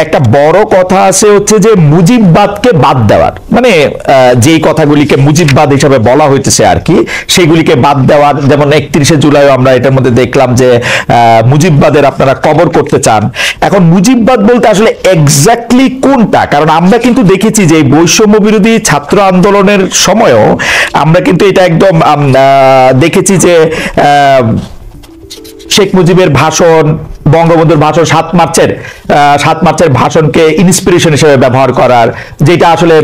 একটা বড় কথা আছে হচ্ছে যে মুজিববাদকে বাদ দেওয়ার, মানে যেই কথাগুলিকে মুজিববাদ হিসাবে বলা হইতেছে আর কি, সেগুলিকে বাদ দেওয়ার। যেমন 31শে জুলাই আমরা এটার মধ্যে দেখলাম যে মুজিববাদের আপনারা কবর করতে চান। এখন মুজিববাদ বলতে আসলে এক্স্যাক্টলি কোনটা? কারণ আমরা কিন্তু দেখেছি যে বৈষম্য বিরোধী ছাত্র আন্দোলনের সময়ও আমরা কিন্তু এটা একদম দেখেছি যে শেখ মুজিবের ভাষণ, বঙ্গবন্ধুর ভাষণ, 7 মার্চের ভাষণকে ইন্সপিরেশন হিসেবে ব্যবহার করার, যেটা আসলে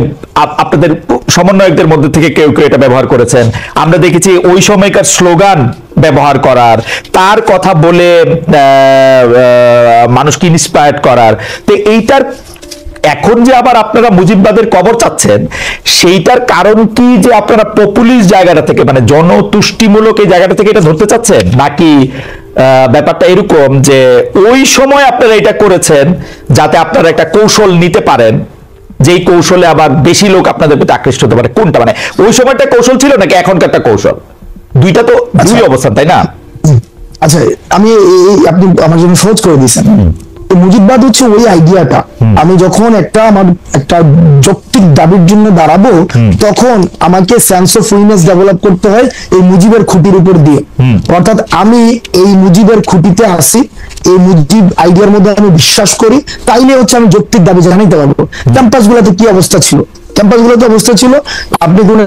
আপনাদের সমন্বয়কদের মধ্যে থেকে কেউ কেউ এটা ব্যবহার করেছেন। আমরা দেখেছি ওই সময়কার স্লোগান ব্যবহার করার, তার কথা বলে মানুষকে ইন্সপায়ার্ড করার। তো এইটার এখন যে আবার আপনারা মুজিববাদের কবর চাচ্ছেন, সেইটার কারণ কি? যে আপনারা পপুলিস্ট জায়গাটা থেকে, মানে জনতুষ্টিমূলক এই জায়গাটা থেকে এটা ধরতে চাচ্ছেন, নাকি ব্যাপারটা এরকম যে ওই সময় আপনারা এটা করেছেন যাতে আপনারা একটা কৌশল নিতে পারেন, যেই কৌশলে আবার বেশি লোক আপনাদের প্রতি আকৃষ্ট হতে পারে? কোনটা, মানে ওই সময়টা কৌশল ছিল নাকি এখনকার একটা কৌশল? দুইটা তো দুই অবস্থান, তাই না? আচ্ছা, আপনি আমার জন্য সহজ করে দিয়েছেন। মুজিববাদ হচ্ছে ওই আইডিয়াটা, আমি যখন আমার একটা যৌক্তিক দাবির জন্য দাঁড়াবো, তখন আমাকে সেন্স অফ উইনেস ডেভেলপ করতে হয় এই মুজিবের খুঁটির উপর দিয়ে। অর্থাৎ আমি এই মুজিবের খুঁটিতে আসি, এই মুজিব আইডিয়ার মধ্যে আমি বিশ্বাস করি, তাইলে হচ্ছে আমি যৌক্তিক দাবি জানাইতে পারবো। ক্যাম্পাস গুলোতে কি অবস্থা ছিল? ক্যাম্পাস গুলোতে অবস্থা ছিল, আপনি কোন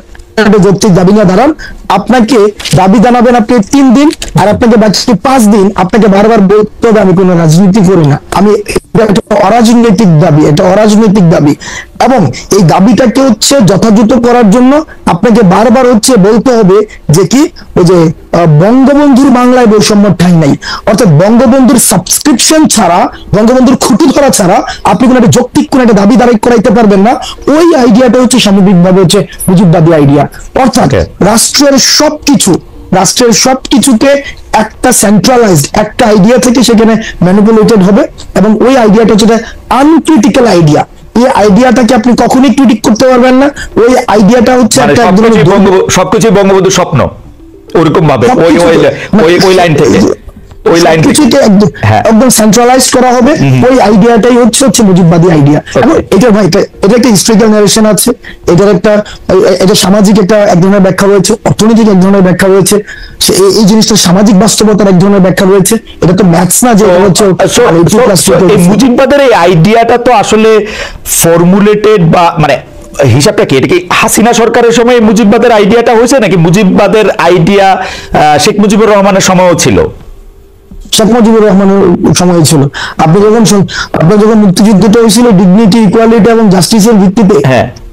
যৌক্তিক দাবি নিয়ে দাঁড়ান, আপনাকে দাবি জানাবেন আপনি 3 দিন, আর আপনাকে বাকি 5 দিন আপনাকে বারবার বলতে হবে আমি কোনো রাজনীতি করি না, আমি অরাজনৈতিক দাবি, এটা অরাজনৈতিক দাবি। এবং এই দাবিটাকে হচ্ছে যথাযথ করার জন্য আপনাকে বারবার হচ্ছে বলতে হবে যে কি, ওই যে বঙ্গবন্ধুর বাংলায় বৈষম্য ঠাঁই নাই। অর্থাৎ বঙ্গবন্ধুর সাবস্ক্রিপশন ছাড়া, বঙ্গবন্ধুর খুঁটি ধরা ছাড়া আপনি কোনো একটা যৌক্তিক কোনো একটা দাবি দাঁড়াই করাইতে পারবেন না। ওই আইডিয়াটা হচ্ছে সামগ্রিকভাবে হচ্ছে মুজিববাদী আইডিয়া। অর্থাৎ রাষ্ট্রের সবকিছুকে একটা সেন্ট্রালাইজড একটা আইডিয়া থেকে সেখানে ম্যানিপুলেটেড হবে, এবং ওই আইডিয়াটা হচ্ছে আনক্রিটিক্যাল আইডিয়া। এই আইডিয়াটাকে আপনি কখনোই ক্রিটিক করতে পারবেন না। ওই আইডিয়াটা হচ্ছে সবকিছুই বঙ্গবন্ধুর স্বপ্ন, ওরকম ভাবে ওই লাইন থেকে একদম সেন্ট্রালাইজ করা হবে। ওই আইডিয়াটাই হচ্ছে মুজিববাদী আইডিয়া। এটা ভাই, এটা একটা হিস্ট্রিক্যাল ন্যারেশন আছে, এটা সামাজিক এক ধরনের ব্যাখ্যা রয়েছে, অর্থনৈতিক এক ধরনের ব্যাখ্যা রয়েছে, এই জিনিসটা সামাজিক বাস্তবতার এক ধরনের ব্যাখ্যা রয়েছে। এটা তো ম্যাথস না যে মুজিববাদের এই আইডিয়াটা তো আসলে ফর্মুলেটেড, বা মানে হিসাবটা কি? এটা কি হাসিনা সরকারের সময় মুজিববাদের আইডিয়াটা হয়েছে, নাকি মুজিববাদের আইডিয়া শেখ মুজিবুর রহমানের সময়ও ছিল? শেখ মুজিবুর রহমানের সময় ছিল। আপনার যখন মুক্তিযুদ্ধটা হয়েছিল ডিগনিটি, ইকুয়ালিটি এবং জাস্টিসের ভিত্তিতে,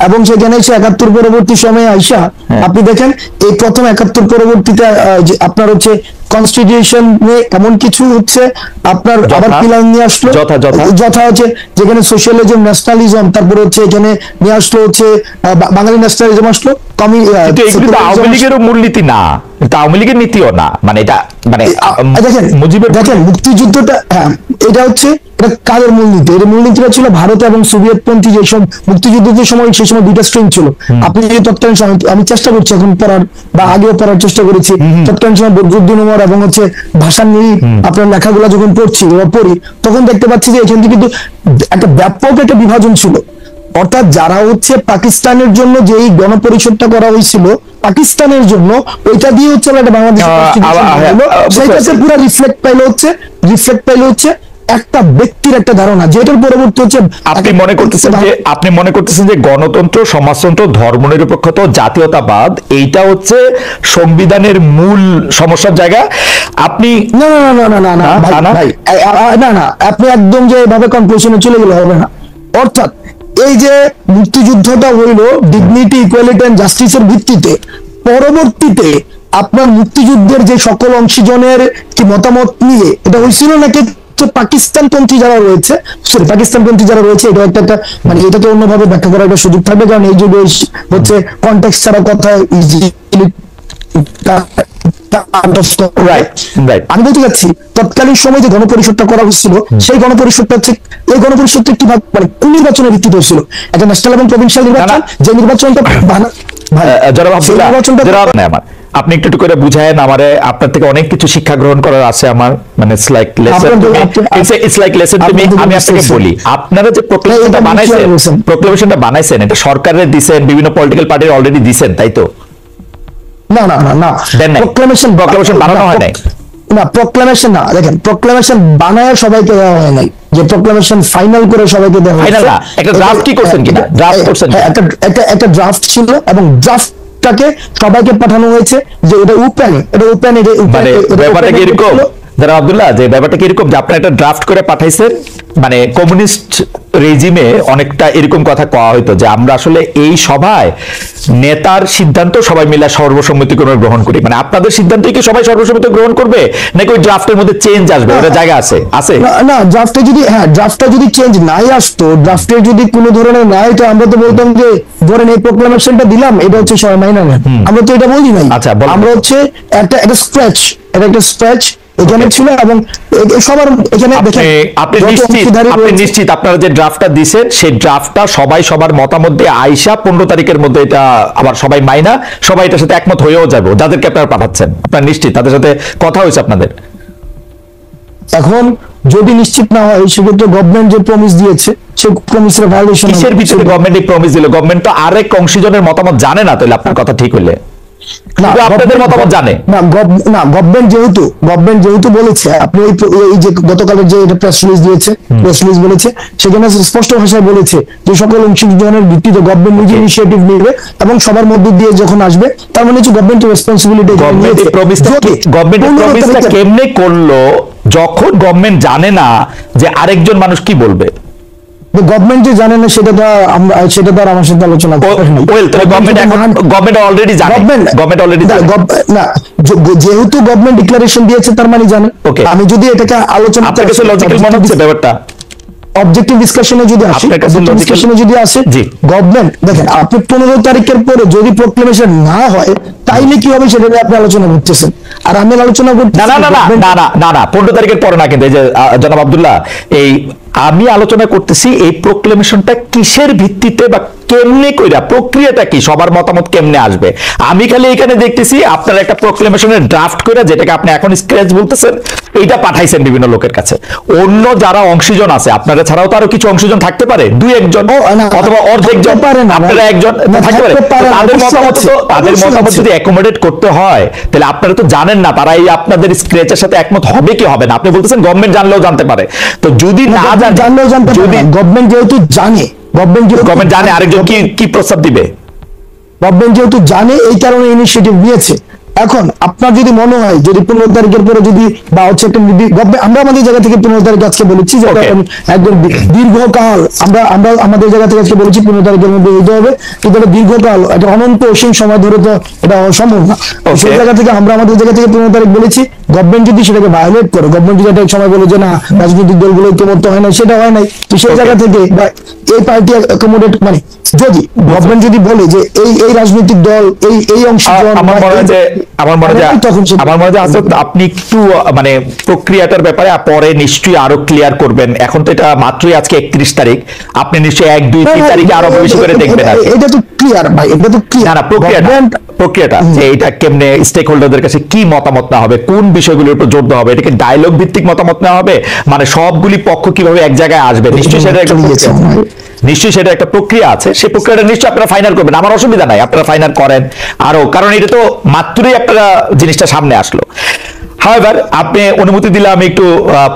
এবং সেখানে 71 পরবর্তী সময়ে আইসা আপনি দেখেন এই প্রথম 71 পরবর্তীতে আপনার হচ্ছে কনস্টিটিউশন এমন কিছু হচ্ছে আপনার আবার পিলার নিয়ে আসলো, যথা হচ্ছে যেখানে সোশ্যালিজম, ন্যাশনালিজম, তারপরে হচ্ছে এখানে নিয়ে আসলো হচ্ছে বাঙালি ন্যাশনালিজম আসলো। আওয়ামী লীগেরও মূলনীতি না, আওয়ামী লীগের নীতিও না, মানে এটা মানে দেখেন মুক্তিযুদ্ধটা, এটা হচ্ছে এটা কাদের মূলনীতি? এর মূলনীতিটা ছিল ভারত এবং সোভিয়েতপন্থী যেসব মুক্তিযুদ্ধের সময়, সেই সময় দুইটা স্ট্রিম ছিল। আপনি যদি তৎকালীন সময়, আমি চেষ্টা করছি এখন পড়ার, বা আগেও পড়ার চেষ্টা করেছি, তৎকালীন সময় বদরুদ্দীন উমর এবং হচ্ছে ভাষা নিয়ে আপনার লেখাগুলো যখন পড়ি, তখন দেখতে পাচ্ছি যে এখান থেকে কিন্তু একটা ব্যাপক একটা বিভাজন ছিল। অর্থাৎ যারা হচ্ছে পাকিস্তানের জন্য যে এই গণপরিষদটা করা হয়েছিল পাকিস্তানের জন্য, ওইটা দিয়ে হচ্ছে একটা বাংলাদেশ পুরো রিফ্লেক্ট পাইলো হচ্ছে একটা ব্যক্তির একটা ধারণা, যেটার পরবর্তী হচ্ছে আপনি মনে করতেছেন যে গণতন্ত্র, সমাজতন্ত্র, ধর্মনিরপেক্ষতা, জাতীয়তাবাদ, এইটা হচ্ছে সংবিধানের মূল সমস্যার জায়গা। আপনি না, আপনি একদম যে এভাবে কনক্লুশনে চলে গেলে হবে না। অর্থাৎ এই যে মুক্তিযুদ্ধটা হইল ডিগনিটি, ইকুয়ালিটি এন্ড জাস্টিসের ভিত্তিতে, পরবর্তীতে আপনার মুক্তিযুদ্ধের যে সকল অংশীজনের কি মতামত নিয়ে এটা হয়েছিল, নাকি পাকিস্তানপন্থী যারা রয়েছে, এটা একটা মানে এটাকে অন্যভাবে ব্যাখ্যা করার একটা সুযোগ থাকবে, কারণ এই যুগে হচ্ছে কনটেক্সট ছাড়া কথা আমি বলতে চাচ্ছি তৎকালীন সময় যে গণপরিষদটা করা হচ্ছিল, সেই গণপরিষদটা হচ্ছে এই গণপরিষদটা কি মানে কোন নির্বাচনের ভিত্তিতে হচ্ছিল? একটা ন্যাশনাল এবং প্রভিন্সিয়াল নির্বাচন, যে নির্বাচনটা আপনি একটু একটু করে বুঝায়েন আমারে, আপনার থেকে অনেক কিছু শিক্ষা গ্রহণ করার আছে আমার, মানে it's like lesson to me, it's like lesson to me. আমি আপনাকে বলি, আপনারা যে প্রোক্লেমেশনটা বানাইছেন এটা সরকারের দিবেন, বিভিন্ন পলিটিক্যাল পার্টির অলরেডি দিবেন, তাই তো? না না না না, প্রোক্লেমেশন বানানো হয় নাই। না, প্রোক্লেমেশন না, দেখেন প্রোক্লেমেশন বানায় সবাইকে দেওয়া হয় নাই, যে প্রোক্লেমেশন ফাইনাল করে সবাইকে দেওয়া হয়। ফাইনাল না, একটা ড্রাফট কি করছেন কিনা, ড্রাফট করছেন, একটা ড্রাফট ছিল এবং ড্রাফটটাকে সবাইকে পাঠানো হয়েছে যে এটা ওপেন, মানে ব্যাপারটা কি এরকম যারা আব্দুল্লাহ, যে ব্যাপারটা কি এরকম যে আপনারা একটা ড্রাফট করে পাঠাইছেন, মানে কমিউনিস্ট রেজিমে অনেকটা এরকম কথা কওয়া হইতো যে আমরা আসলে এই সভায় নেতার সিদ্ধান্ত সবাই মিলে সর্বসম্মতিক্রমে গ্রহণ করি, মানে আপনাদের সিদ্ধান্ত কি সবাই সর্বসম্মতি গ্রহণ করবে নাকি ওই ড্রাফটের মধ্যে চেঞ্জ আসবে, ওটা জায়গা আছে আছে না, ড্রাফটে যদি ড্রাফটটা যদি চেঞ্জ নাই আসতো, ড্রাফটে যদি কোনো ধরনের নাই, তো আমরা তো বলতাম যে ধরেন এই প্রোক্লামেশনটা দিলাম, এটা হচ্ছে সবাই মাইনা নেন, আমরা তো এটা বলি নাই। আচ্ছা, আমরা হচ্ছে একটা স্ক্র্যাচ এখানে ছিল এবং সবার এখানে দেখেন আপনি নিশ্চিত আপনারা যে ড্রাফটটা দিয়েছেন সেই ড্রাফটটা সবাই সবার মতামত দিয়ে আইসা 15 তারিখের মধ্যে এটা আবার সবাই মাইনা, সবাই এটার সাথে একমত হয়েও যাবে, যাদেরকে আপনারা পাঠাচ্ছেন আপনারা নিশ্চিত তাদের সাথে কথা হয়েছে আপনাদের? এখন যদি নিশ্চিত না হয়, সেক্ষেত্রে গভর্নমেন্ট যে প্রমিস দিয়েছে সেই প্রমিসের ভায়োলেশন। কিসের ভিত্তিতে গভর্নমেন্ট এই প্রমিস দিল? গভর্নমেন্ট তো আরেক অংশীজনের মতামত জানে না, তাহলে আপনার কথা ঠিক হইলে আপনাদের মতামত জানে না। গভর্নমেন্ট যেহেতু বলেছে, আপনি এই যে গতকালের যে প্রেস রিলিজ বলেছে, সেখানে স্পষ্ট ভাষায় বলেছে যে সকল অংশীজনের ভিত্তিতে গভর্নমেন্ট নিজে ইনিশিয়েটিভ নেবে এবং সবার মধ্যে দিয়ে যখন আসবে, তার মানে হচ্ছে গভর্নমেন্ট রেসপন্সিবিলিটি। গভর্নমেন্ট কেমনে করলো যখন গভর্নমেন্ট জানে না যে আরেকজন মানুষ কি বলবে? গভর্নমেন্ট যে জানে না সেটা তো আমার সাথে আলোচনা না, যেহেতু গভর্নমেন্ট ডিক্লারেশন দিয়েছে তার মানে জানে। আমি যদি এটাকে আলোচনা ব্যাপারটা অবজেক্টিভ ডিসকাশনে যদি আসে, গভর্নমেন্ট দেখেন আপনি 15 তারিখের পরে যদি প্রোক্লেমেশন না হয় তাইলে কি হবে সেটা নিয়ে আপনি আলোচনা করতেছেন, আর আমি আলোচনা করছি না 15 তারিখের পরে না, কিন্তু এই যে জনাব আব্দুল্লাহ, এই আমি আলোচনা করতেছি এই প্রোক্লেমেশনটা কিসের ভিত্তিতে বা কেমনে কইরা, প্রক্রিয়াটা কি, সবার মতামত কেমনে আসবে? আমি খালি এখানে দেখতেছি আপনারা একটা প্রোক্লেমেশনের ড্রাফট করে, যেটাকে আপনি এখন স্ক্র্যাচ বলতেছেন, এইটা পাঠাইছেন বিভিন্ন লোকের কাছে। অন্য যারা অংশীজন আছে আপনারা ছাড়াও তো আরো কিছু অংশীজন থাকতে পারে, 2-1 জন অথবা অর্ধেকজন, আপনারা একজন থাকতে পারে। তাদের মতামত যদি অ্যাকোমোডেট করতে হয় তাহলে আপনারা তো জানেন না তারা এই আপনাদের স্ক্র্যাচের সাথে একমত হবে কি হবে না। আপনি বলতেছেন গভর্নমেন্ট জানলেও জানতে পারে, তো যদি না জানলেও জানতে পারে, গভর্নমেন্ট যেহেতু জানে, গভর্নমেন্ট জানে আরেকজন কি প্রস্তাব দিবে, গভর্নমেন্ট যেহেতু জানে এই কারণে ইনিশিয়েটিভ নিয়েছে। এখন আপনার যদি মনে হয় যদি 15 তারিখের পরে যদি বা হচ্ছে একটা আমরা আমাদের জায়গা থেকে 15 তারিখ আজকে বলেছি যে একদম দীর্ঘকাল আমরা আমাদের জায়গা থেকে আজকে বলেছি 15 তারিখের মধ্যে হইতে হবে, কিন্তু এটা দীর্ঘকাল, এটা অনন্ত অসীম সময় ধরে তো এটা সম্ভব না। সেই জায়গা থেকে আমরা আমাদের জায়গা থেকে 15 তারিখ বলেছি, গভর্নমেন্ট যদি সেটাকে ভায়োলেট করে, গভর্নমেন্ট যদি একটা সময় বলে যে না রাজনৈতিক দলগুলো ঐক্যমত্য হয় না, সেটা হয় নাই, তো সেই জায়গা থেকে বা এই পার্টি অ্যাকোমোডেট, মানে যদি গভর্নমেন্ট যদি বলে যে এই রাজনৈতিক দল এই অংশীজন, আমার মনে হয় আপনি একটু মানে প্রক্রিয়াটার ব্যাপারে পরে নিশ্চয়ই আরো ক্লিয়ার করবেন। এখন তো এটা মাত্রই আজকে 31 তারিখ, আপনি নিশ্চয়ই 1-2-3 তারিখে আরো বেশি করে দেখবেন। এটা তো ক্লিয়ার ভাই, এটা তো ক্লিয়ার না, প্রক্রিয়াটা যে এটা কেমনে স্টেক হোল্ডারদের কাছে কি মতামত না হবে, কোন বিষয়গুলোর উপর জোর দেওয়া হবে, এটাকে ডায়লগ ভিত্তিক মতামত নেওয়া হবে, মানে সবগুলি পক্ষ কিভাবে এক জায়গায় আসবে, নিশ্চয়ই সেটা একটা প্রক্রিয়া আছে। সেই প্রক্রিয়াটা নিশ্চয়ই আপনারা ফাইনাল করবেন, আমার অসুবিধা নাই, আপনারা ফাইনাল করেন আরো, কারণ এটা তো মাত্রই আপনারা জিনিসটা সামনে আসলো। হাওয়েভার আপনি অনুমতি দিলে আমি একটু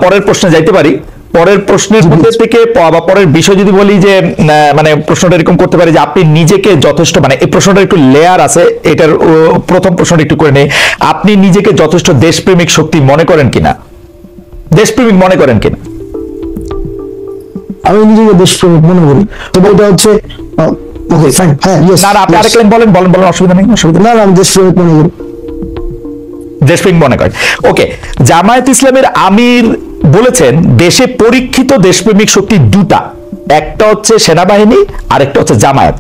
পরের প্রশ্নে যাইতে পারি। পরের প্রশ্নের মধ্যে থেকে বা পরের বিষয় যদি বলি যে মানে প্রশ্নটা এরকম করতে পারি যে আপনি নিজেকে যথেষ্ট, মানে এই প্রশ্নটা একটু লেয়ার আছে, এটার প্রথম প্রশ্নটা একটু করে নেই, আপনি নিজেকে যথেষ্ট দেশপ্রেমিক শক্তি মনে করেন কিনা, দেশপ্রেমিক মনে করেন কিনা? আমি নিজেকে দেশপ্রেমিক মনে করি, তবে এটা হচ্ছে ওকে ফাইন, হ্যাঁ ইয়েস। না আপনি আরেক লাইন বলেন, অসুবিধা নেই, না আমি দেশপ্রেমিক মনে করি, দেশপ্রেমিক মনে করেন। ওকে, জামায়াত ইসলামের আমির বলেছেন দেশে পরীক্ষিত দেশপ্রেমিক শক্তি দুটা, একটা হচ্ছে সেনাবাহিনী আর একটা হচ্ছে জামায়াত।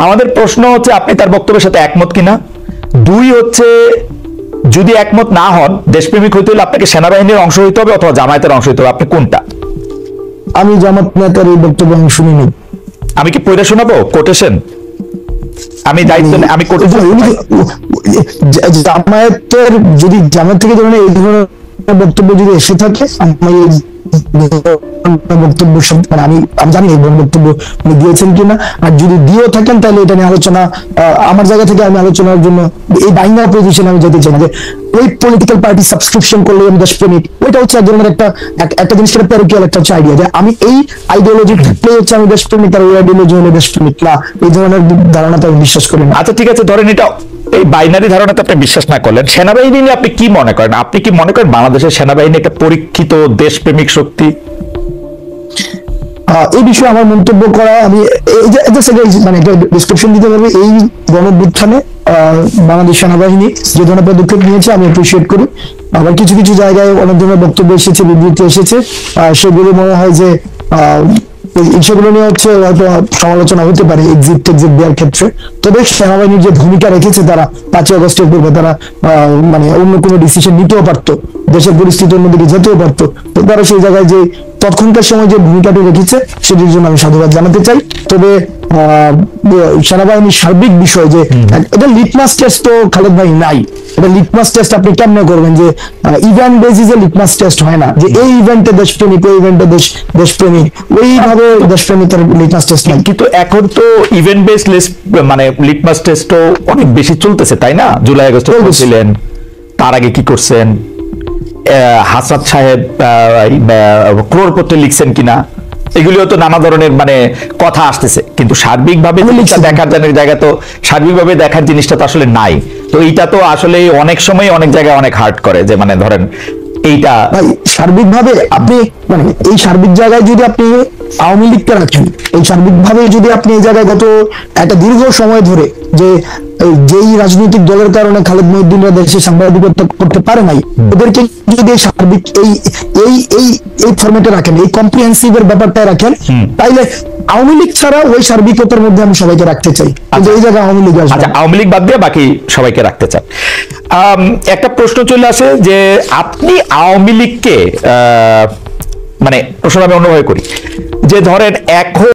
আমাদের প্রশ্ন হচ্ছে আপনি তার বক্তব্যের সাথে একমত কিনা, 2 হচ্ছে যদি একমত না হন দেশপ্রেমিক হইতে হলে আপনাকে সেনাবাহিনীর অংশ হইতে হবে অথবা জামায়াতের অংশ হইতে হবে, আপনি কোনটা? আমি জামাত নেতার এই বক্তব্য আমি শুনিনি। আমি কি পড়ে শোনাবো কোটেশন? আমি দায়িত্ব আমি জামায়াতের যদি জামায়াত থেকে ধরনের এই ধরনের বক্তব্য যদি এসে থাকে, আমি বক্তব্য মানে আমি জানি এই বক্তব্য উনি দিয়েছেন কিনা, আর যদি দিয়েও থাকেন তাহলে এটা নিয়ে আলোচনা আমার জায়গা থেকে আমি আলোচনার জন্য এই বাইনার পজিশনে আমি যেতে চাই না যে ওই পলিটিক্যাল পার্টি সাবস্ক্রিপশন করলে আমি দেশপ্রেমিক, ওইটা হচ্ছে এক ধরনের একটা জিনিস প্যারিকিয়াল একটা হচ্ছে আইডিয়া যে আমি এই আইডিওলজি থাকলে হচ্ছে আমি দেশপ্রেমিক, আর ওই আইডিওলজি হলে দেশপ্রেমিক না, এই ধরনের ধারণাটা আমি বিশ্বাস করি না। আচ্ছা ঠিক আছে, ধরেন এটা এই বাইনারি ধারণাতে আপনি বিশ্বাস না করলেন, সেনাবাহিনী নিয়ে আপনি কি মনে করেন? আপনি কি মনে করেন বাংলাদেশের সেনাবাহিনী একটা পরীক্ষিত দেশপ্রেমিক শক্তি? এই বিষয়ে আমার মন্তব্য করা, আমি মানে একটা ডিসক্রিপশন দিতে পারবো। এই গণঅভ্যুত্থানে বাংলাদেশ সেনাবাহিনী যে ধরনের পদক্ষেপ নিয়েছে আমি অ্যাপ্রিসিয়েট করি। আবার কিছু কিছু জায়গায় অনেক ধরনের বক্তব্য এসেছে, বিবৃতি এসেছে, সেগুলো মনে হয় যে সেগুলো নিয়ে হচ্ছে হয়তো সমালোচনা হতে পারে এক্সিট দেওয়ার ক্ষেত্রে। তবে সেনাবাহিনীর যে ভূমিকা রেখেছে তারা 5ই আগস্টের পূর্বে, তারা মানে অন্য কোনো ডিসিশন নিতেও পারতো, দেশের পরিস্থিতির অন্যদিকে যেতেও পারতো, তো তারা সেই জায়গায় যে তৎক্ষণকার সময় যে ভূমিকাটি রেখেছে সেটির জন্য আমি সাধুবাদ জানাতে চাই। তবে সেনাবাহিনীর সার্বিক বিষয় যে এটা লিটমাস টেস্ট তো খালেদ ভাই নাই, এটা লিটমাস টেস্ট আপনি কেমনে করবেন যে ইভেন্ট বেসিসে লিটমাস টেস্ট হয় না, যে এই ইভেন্টে দেশপ্রেমিক, ওই ইভেন্টে দেশপ্রেমিক, ওইভাবে দেশপ্রেমিকের লিটমাস টেস্ট নাই। কিন্তু এখন তো ইভেন্ট বেস মানে লিটমাস টেস্টও অনেক বেশি চলতেছে, তাই না? জুলাই আগস্টে ছিলেন, তার আগে কি করছেন, হাসান সাহেব ক্রোড়পত্রে লিখছেন কিনা, এগুলিও তো নানা ধরনের মানে কথা আসতেছে, কিন্তু সার্বিকভাবে দেখার জায়গা তো সার্বিকভাবে দেখার জিনিসটা তো আসলে নাই। তো এইটা তো আসলে অনেক সময় অনেক জায়গায় অনেক হার্ট করে যে মানে ধরেন এইটা সার্বিকভাবে আপনি মানে এই সার্বিক জায়গায় যদি আপনি আওয়ামী লীগকে রাখেন, এই সার্বিকভাবে যদি আপনি এই জায়গায় গত একটা দীর্ঘ সময় ধরে যে যেই রাজনৈতিক দলের কারণে খালেদ মহিউদ্দিনরা দেশে সাংবাদিকতা করতে পারে নাই, ওদেরকে যদি সার্বিক এই এই এই এই ফরম্যাটে রাখেন, এই কম্প্রিহেন্সিভ এর ব্যাপারটা রাখেন, তাইলে আওয়ামী লীগ ছাড়া ওই সার্বিকতার মধ্যে আমি সবাইকে রাখতে চাই। এই জায়গায় আওয়ামী লীগ আসবে। আচ্ছা, আওয়ামী লীগ বাদ দিয়ে বাকি সবাইকে রাখতে চান। একটা প্রশ্ন চলে আসে যে আপনি আওয়ামী লীগকে মানে প্রশ্ন আমি অন্যভাবে করি যে ধরেন এখন